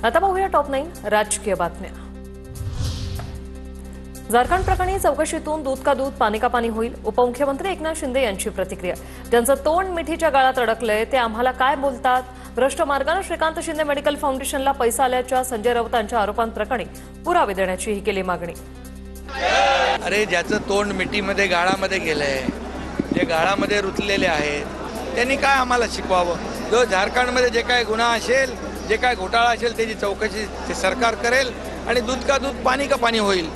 आता पाहूया टॉप 9 राजकीय बातम्या। झारखंड प्रकरणी चौकशीतून दूध का दूध पाणी का पाणी होईल, उपमुख्यमंत्री एकनाथ शिंदे यांची प्रतिक्रिया। ज्यांचं तोंड मिठीच्या गाळात अडकलंय ते आम्हाला काय बोलतात? भ्रष्ट मार्गाने श्रीकांत शिंदे मेडिकल फाउंडेशनला पैसा आल्याच्या संजय राऊतांच्या आरोपांप्रकरणी पुरावे देण्याची ही केली मागणी। अरे ज्याचं तोंड मिठीमध्ये गाळामध्ये गेलंय, जे गाळामध्ये रुतलेले आहेत त्यांनी काय आम्हाला शिकवावं? जो झारखंडमध्ये जे काय गुन्हा असेल, जे काय घोटाळा असेल त्याची चौकशी ते सरकार करेल आणि दूध का दूध पाणी का पाणी होईल।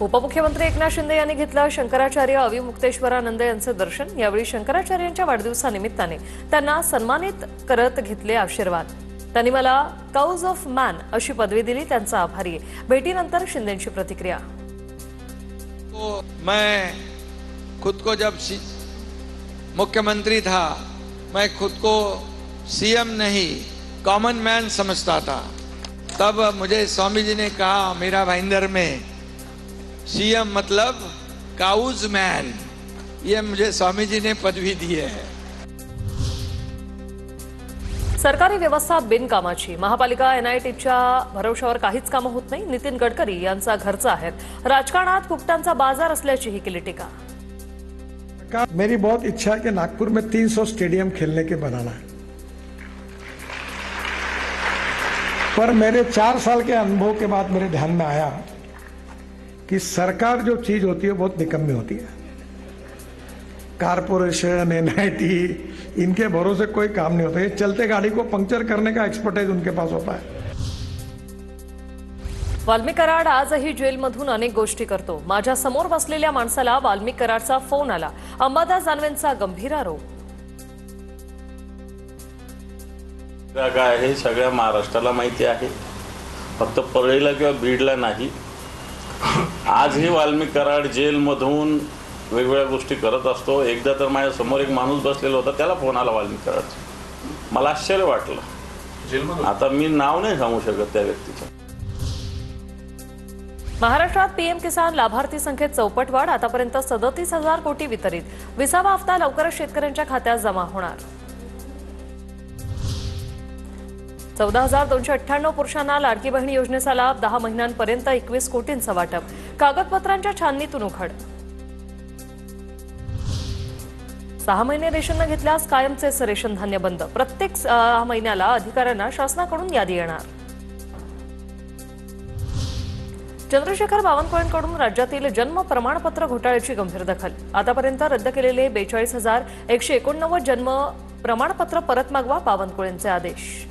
उपमुख्यमंत्री एकनाथ शिंदे यांनी घेतलं शंकराचार्य अविमुक्तेश्वरानंद यांचं दर्शन। यावेळी शंकराचार्यांच्या वाढदिवसानिमित्ताने त्यांना सन्मानित करत घेतले आशीर्वाद। त्यांनी मला काउज ऑफ मॅन अशी पदवी दिली, त्यांचा आभारी आहे। भेटीनंतर शिंदेंची प्रतिक्रिया। मैं खुद को जब मुख्यमंत्री था मैं खुद को सीएम नहीं कॉमन मैन समझता था। तब मुझे स्वामी जी ने कहा मेरा भाईंदर में सीएम मतलब काउज मैन, ये मुझे स्वामी जी ने पदवी दी है। सरकारी व्यवस्था बिनकामाची, महापालिका एनआयटीच्या भरवशावर काहीच कामं होत नाही। नितीन गडकरी यांचा घरचा आहे, राजकारणात फुकटांचा बाजार असल्याची ही केली टीका। मेरी बहुत इच्छा है कि नागपुर में 300 स्टेडियम खेलने के बनाना है, पर मेरे 4 साल के अनुभव के बाद मेरे ध्यान में आया कि सरकार जो चीज होती है बहुत निकम्मी होती है। कारपोरेशन, एनआईटी, इनके भरोसे कोई काम नहीं होता। ये चलते गाड़ी को पंक्चर करने का एक्सपर्टाइज उनके पास होता है। वाल्मिक कराड आजही जेलमधून अनेक गोष्टी करतो। माझ्या समोर बसलेल्या माणसाला वाल्मिक कराडचा फोन आला, अंबादास दानवेंचा गंभीर आरोप। काय हे सगळ्या महाराष्ट्राला माहिती आहे, फक्त परळीला किंवा बीडला नाही। आजही वाल्मिक कराड जेलमधून वेगवेगळ्या गोष्टी करत असतो। एकदा तर माझ्या समोर एक माणूस बसलेला होता, त्याला फोन आला वाल्मिक कराडचा, मला आश्चर्य वाटलं जेलमधून। आता मी नाव नाही सांगू शकत त्या व्यक्तीचं। महाराष्ट्रात पीएम किसान लाभार्थी संख्येत चौपट वाढ, आतापर्यंत 37,000 कोटी वितरित। 20वा हप्ता लवकरच शेतकऱ्यांच्या खात्यात जमा होणार। 14,298 पुरुषांना लाडकी बहीण योजनेचा लाभ, 10 महिन्यांपर्यंत 21 कोटींचं वाटप। कागदपत्रांच्या छाननीतून उघड। 6 महिने रेशन न घेतल्यास कायमचेच रेशन धान्य बंद। प्रत्येक 6 महिन्याला अधिकाऱ्यांना शासनाकडून यादी येणार। चंद्रशेखर बावनकुळेंकडून राज्यातील जन्म प्रमाणपत्र घोटाळ्याची गंभीर दखल। आतापर्यंत रद्द केलेले 42,189 जन्म प्रमाणपत्र परत मागवा, बावनकुळेंचे आदेश।